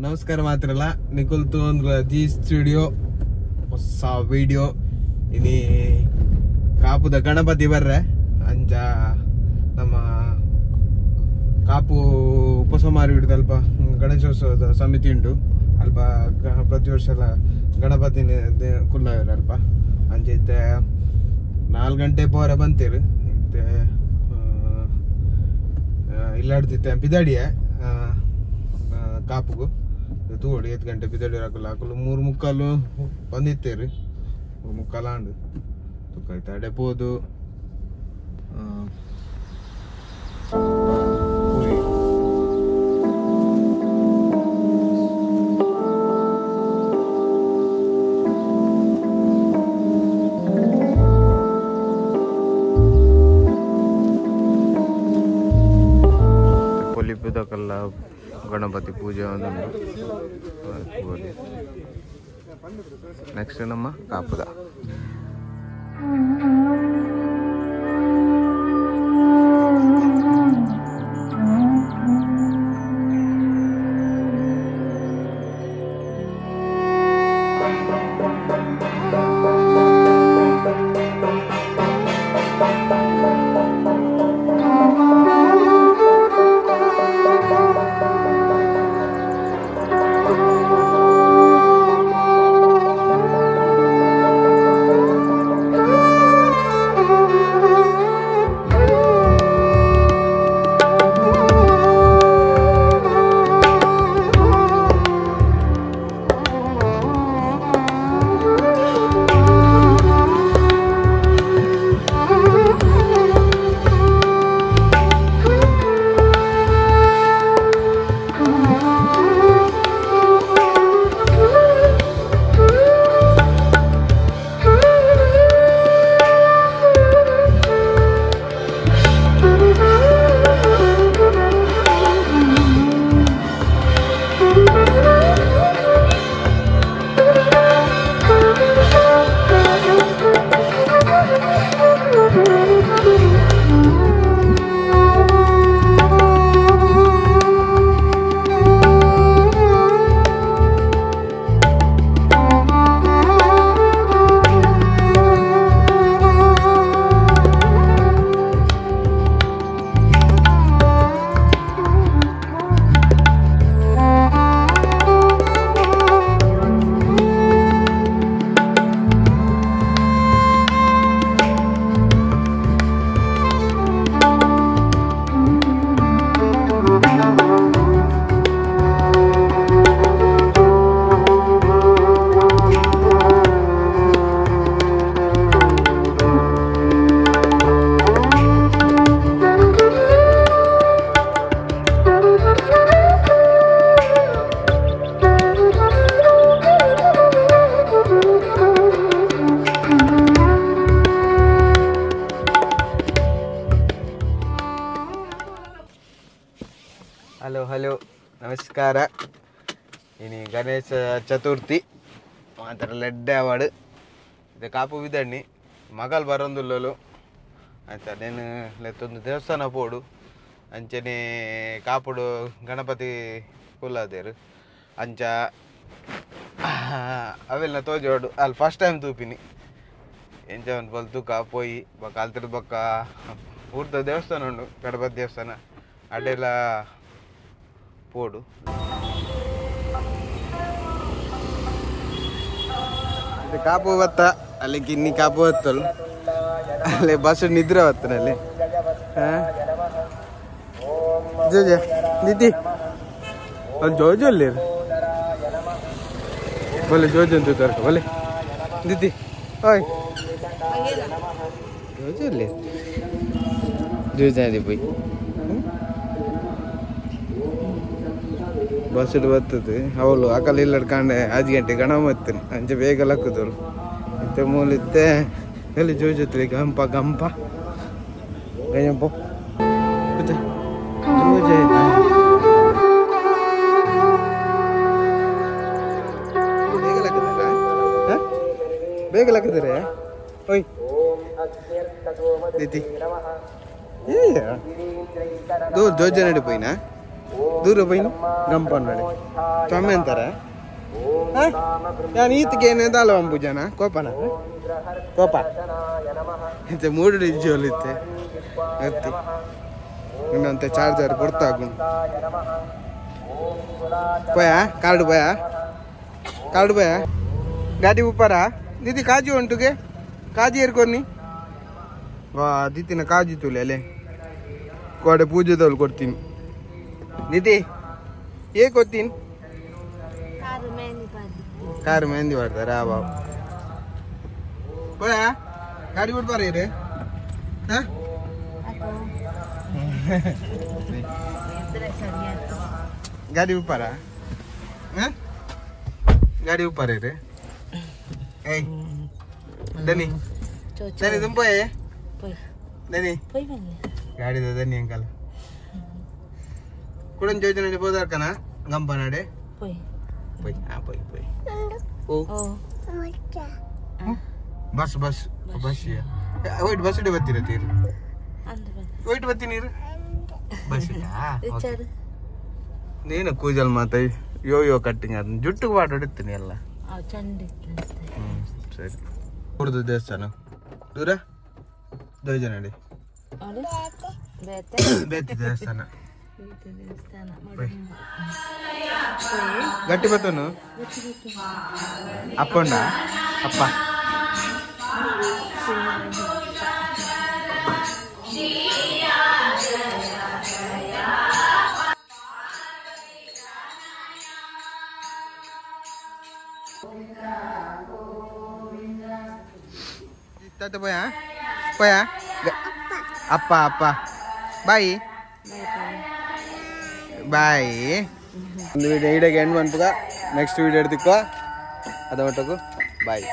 ನಮಸ್ಕಾರ ಮಾತ್ರಲ್ಲ ನಿಖುಲ್ ತೋಂದ್ರ G studio ಹೊಸ video ಇನಿ ಕಾಪುದ ಗಣಪತಿ ಬರ್ರೆ ಅಂಚ ನಮ್ಮ ಕಾಪು ಉಪಸಂಹಾರ ಹಿಡಿದು ಅಲ್ಪ ಗಣೇಶೋತ್ಸವದ ಸಮಿತಿ ಉಂಟು ಅಲ್ಪ ಪ್ರತಿ ವರ್ಷ ಎಲ್ಲ ಗಣಪತಿ ಕುಲ್ಲಾವಿರ ಅಲ್ಪ ಅಂಚೈತೆ 4 ಗಂಟೆ ಪೋರ ಬಂತೀರು ಇತ್ತೆ ಇಲ್ಲಾಡ್ತಿತ್ತೆ ಪಿದಾಡಿಯ ಕಾಪುಗು ತೂಡಿ 8 ಗಂಟೆ ಪಿದಾಡಿ ಹಾಕಲು 3:45 ಬಂದಿತ್ತೇರಿ 3:45 ಆಂಡು ತುಕಾಯ್ತು ಅಡೆ ಪೋದು ಕೊಲಿಪುದಕ್ಕೆಲ್ಲ ಗಣಪತಿ ಪೂಜೆ ಒಂದುಂಟು ನೆಕ್ಸ್ಟ್ ನಮ್ಮ ಕಾಪುದ ಹಲೋ ನಮಸ್ಕಾರ ಇನಿ ಗಣೇಶ ಚತುರ್ಥಿ ಮಾತ್ರ ಲೆಡ್ಡೆ ಅವಾರ್ಡ್ ಇದು ಕಾಪು ಬಿದಣ್ಣಿ ಮಗಲ್ ಬರೊಂದುಲ್ಲಲು ಆಯ್ತಾ ನೇನು ಲೆತ್ತೊಂದು ದೇವಸ್ಥಾನ ಪೋಡು ಅಂಚನೆ ಕಾಪುಡು ಗಣಪತಿ ಕುಲ್ಲಾದೇರು ಅಂಚ ಅವೆಲ್ಲ ತೋಜೋಡು ಅಲ್ಲಿ ಫಸ್ಟ್ ಟೈಮ್ ತೂಪಿನಿ ಎಂಚ ಒಂದು ಬಲ್ತು ಪೋಯಿ ಬಕ್ಕ ಅಲ್ತಿರ್ ಬಕ್ಕ ಪೂರ್ತ ದೇವಸ್ಥಾನ ಉಂಡು ಗಣಪತಿ ದೇವಸ್ಥಾನ ಅಡ್ಡೆಲ್ಲ ಪೋಡು ಕಾಪು ಬತ್ತ ಅಲ್ಲಿ ಗಿನ್ನಿ ಕಾಪು ಬತ್ತಲು ಅಲ್ಲಿ ಬಸ್ ನಿದ್ರೆ ಬತ್ತನಲ್ಲಿ ಜೋಜ ದೀದಿ ಅಲ್ಲಿ ಜೋಜು ಅಲ್ಲಿ बोले जो जंतु तरक बोले दीदी ओए जो ले जो जाए भाई बस बರ್ತದೆ ಅವಳು ಅಕಲ್ ಇಲ್ಲಡ್ಕಂಡೆ 5 ಗಂಟೆ ಗಣ ಮತ್ತನೆ ಅಂಚೆ ಬೇಗ ಲಕ್ಕದಳು ಇಂತ ಮೂಲಿತ್ತೆ ಎಲ್ಲಿ ಜೋ ಜೊತೆ ಗಂಪ ಗಂಪ ಗಂಪ ಮತ್ತೆ ಜೋ ಜಾಯ್ ಬೇಗ ಲಕ್ಕದರೆ ಓಯ್ ದೀದಿ ಏ ದೋ ಜೋ ಜನ ಪೋಯಿನಾ ದೂರ ಬೈನು ಗಂಪ ನೋಡಿ ತೊಮ್ಮೆ ಅಂತಾರೆ ನಾನು ಈತಕ್ಕೆ ಏನೇದ ಅಲ್ಲ ಅಂಬುಜನ ಕೋಪನ ಕೋಪ ಇಂತೆ ಮೂಡು ಇಜ್ಜೋಲಿತ್ತೆ ಎತ್ತಿ ಇನ್ನಂತೆ ಚಾರ್ಜರ್ ಕೊಡ್ತಾಗು పోయా కార్డు పోయా गाड़ी ऊपर दीदी काजू अंटुगे काजी एर्कोनी वा दीदी ना काजू तुले ले कोडे पूजे तोल कोड्तीनि दीदी ये कोत्तीनि कार मेहंदी पड़तारा बाबू పోయా गाड़ी ऊपर रे हां गाड़ी ऊपर है गाड़ी ऊपर है रे ए दनी दनी तुम पोए दनी गाड़ी दे दनी अंकल कुडन जोजने बोदार कना गंपनाडे पोई हां पोई ओ बस या वेट बस डे बत्ती रहती है वेट बत्ती नहीं रे बस हां ನೀನು ಕೂಜಲ್ ಮಾತ ಯೋ ಕಟ್ಟಿಂಗ್ ಅದನ್ನ ಜುಟ್ಟಿಗೆ ಬಾಟ್ ಹೊಡಿತೀನಿ ಎಲ್ಲ ಸರಿ ಕುಡ್ದು ದೇವಸ್ಥಾನ ದೂರ ದೋಜ ನಡಿ ಬೇತಿ ದೇವಸ್ಥಾನ ಗಟ್ಟಿ ಬತ್ತನು ಅಪ್ಪಣ್ಣ ಅಪ್ಪ Tata poya appa bye ಒಂದು ವಿಡಿಯೋ ಇಡಗೆ ಎಂಡ್ ಮಾಡ್ತಗ ನೆಕ್ಸ್ಟ್ ವಿಡಿಯೋ ಇಡ್ತಿಕ್ಕೋ ಅದ ಒಟ್ಟಕು ಬಾಯ್